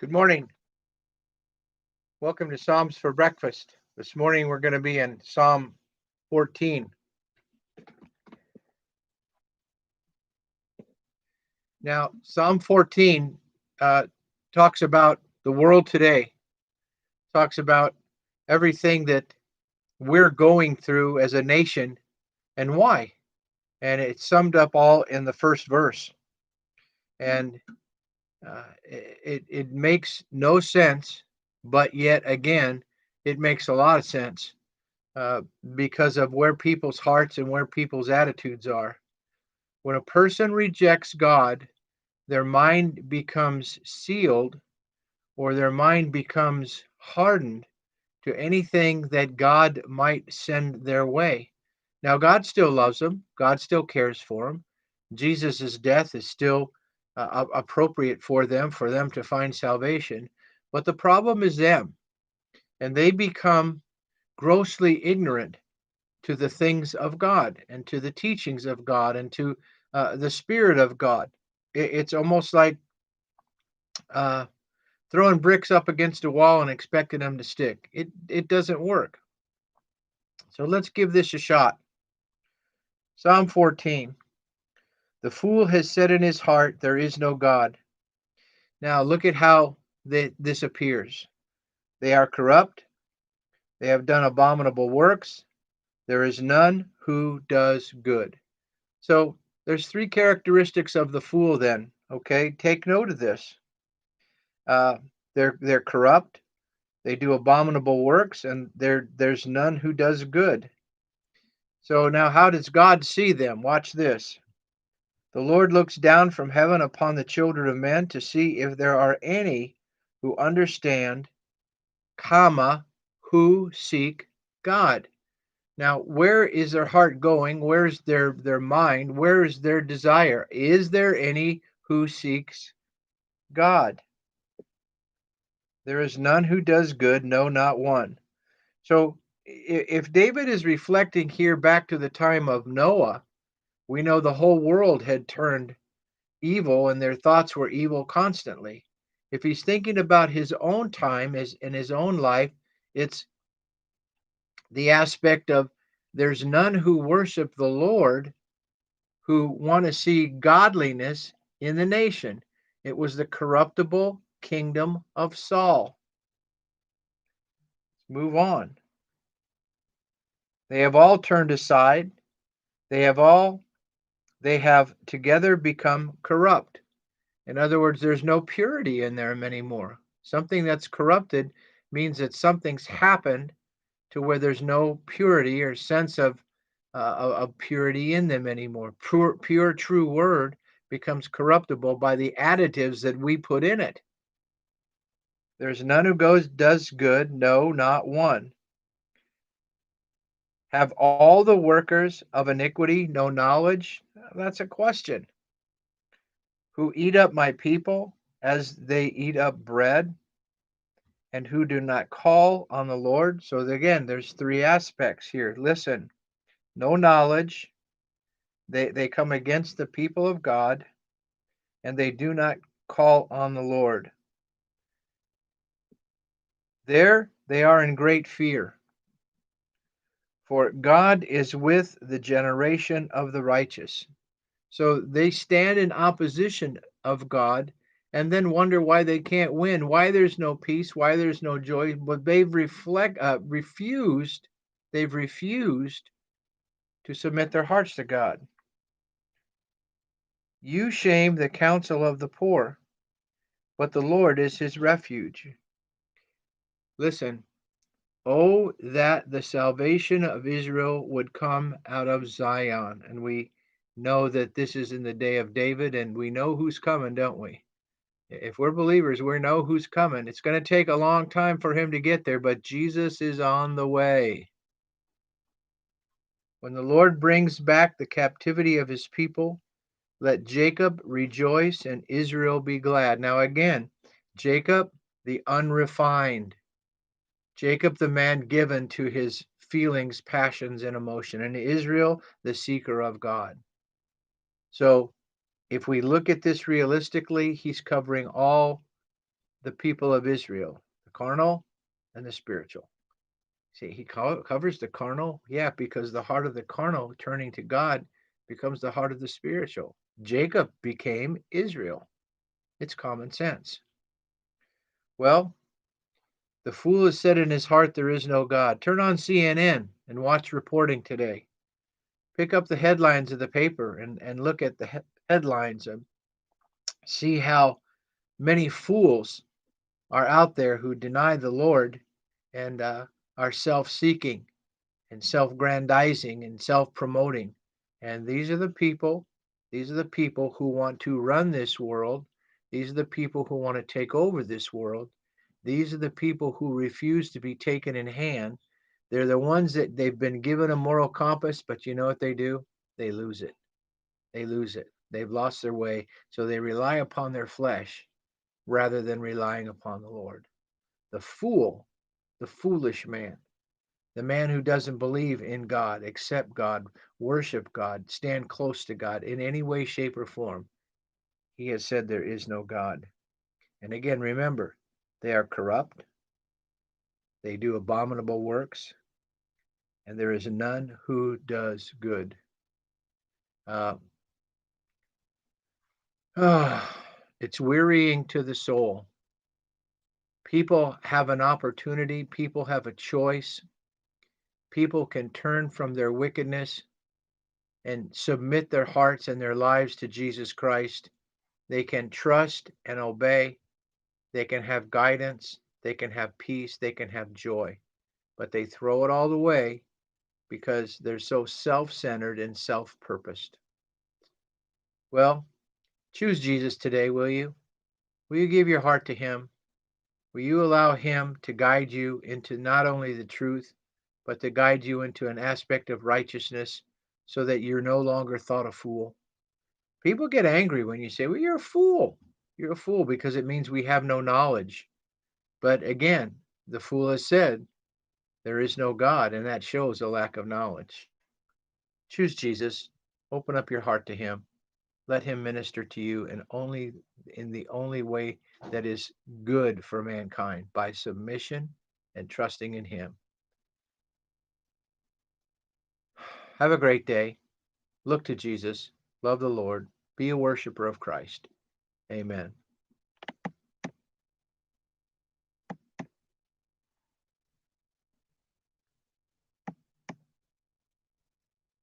Good morning. Welcome to Psalms for Breakfast. This morning we're going to be in Psalm 14. Now, Psalm 14 talks about the world today, talks about everything that we're going through as a nation and why. And it's summed up all in the first verse. And it makes no sense, but yet again, it makes a lot of sense uh, because of where people's hearts and where people's attitudes are. When a person rejects God, their mind becomes sealed or their mind becomes hardened to anything that God might send their way. Now, God still loves them, God still cares for them. Jesus' death is still appropriate for them to find salvation. But the problem is them, and they become grossly ignorant to the things of God and to the teachings of God and to the Spirit of God. It's almost like uh, throwing bricks up against a wall and expecting them to stick. It doesn't work. So let's give this a shot. Psalm 14. The fool has said in his heart, there is no God. Now look at how this appears. They are corrupt. They have done abominable works. There is none who does good. So there's three characteristics of the fool then. Okay, take note of this. Uh, they're corrupt. They do abominable works, and there's none who does good. So now, how does God see them? Watch this. The Lord looks down from heaven upon the children of men to see if there are any who understand, comma, who seek God. Now, where is their heart going? Where's their mind? Where is their desire? Is there any who seeks God? There is none who does good, no, not one. So, if David is reflecting here back to the time of Noah, we know the whole world had turned evil and their thoughts were evil constantly. If he's thinking about his own time as in his own life, it's the aspect of there's none who worship the Lord who want to see godliness in the nation. It was the corruptible kingdom of Saul. Move on. They have all turned aside. They have all they have together become corrupt. In other words, there's no purity in them anymore. Something that's corrupted means that something's happened to where there's no purity or sense of purity in them anymore. Pure, true word becomes corruptible by the additives that we put in it. There's none who does good, no, not one. Have all the workers of iniquity no knowledge? That's a question. Who eat up my people as they eat up bread, and who do not call on the Lord. So again, there's three aspects here. Listen, no knowledge. They come against the people of God, and they do not call on the Lord. There they are in great fear. For God is with the generation of the righteous. So they stand in opposition of God and then wonder why they can't win, why there's no peace, why there's no joy. But they've refused to submit their hearts to God. You shame the counsel of the poor, but the Lord is his refuge. Listen, oh, that the salvation of Israel would come out of Zion. And we know that this is in the day of David, and we know who's coming, don't we? If we're believers, we know who's coming. It's going to take a long time for him to get there, but Jesus is on the way. When the Lord brings back the captivity of his people, let Jacob rejoice and Israel be glad. Now, again, Jacob, the unrefined, Jacob, the man given to his feelings, passions, and emotion, and Israel, the seeker of God. So, if we look at this realistically, he's covering all the people of Israel, the carnal and the spiritual. See, he covers the carnal. Yeah, because the heart of the carnal turning to God becomes the heart of the spiritual. Jacob became Israel. It's common sense. Well, the fool has said in his heart, there is no God. Turn on CNN and watch reporting today. Pick up the headlines of the paper and look at the headlines and see how many fools are out there who deny the Lord and are self seeking and self grandizing and self promoting. And these are the people who want to run this world. These are the people who want to take over this world. These are the people who refuse to be taken in hand. They're the ones that they've been given a moral compass, but you know what they do? They lose it. They lose it. They've lost their way. So they rely upon their flesh rather than relying upon the Lord. The fool, the foolish man, the man who doesn't believe in God, accept God, worship God, stand close to God in any way, shape, or form, he has said there is no God. And again, remember, they are corrupt, they do abominable works, and there is none who does good. Uh, it's wearying to the soul. People have an opportunity, people have a choice, people can turn from their wickedness and submit their hearts and their lives to Jesus Christ. They can trust and obey. They can have guidance. They can have peace. They can have joy. But they throw it all away because they're so self centered and self purposed. Well, choose Jesus today, will you? Will you give your heart to Him? Will you allow Him to guide you into not only the truth, but to guide you into an aspect of righteousness so that you're no longer thought a fool? People get angry when you say, well, you're a fool. You're a fool because it means we have no knowledge. But again, the fool has said, there is no God, and that shows a lack of knowledge. Choose Jesus. Open up your heart to Him. Let Him minister to you in the only way that is good for mankind, by submission and trusting in Him. Have a great day. Look to Jesus. Love the Lord. Be a worshiper of Christ. Amen.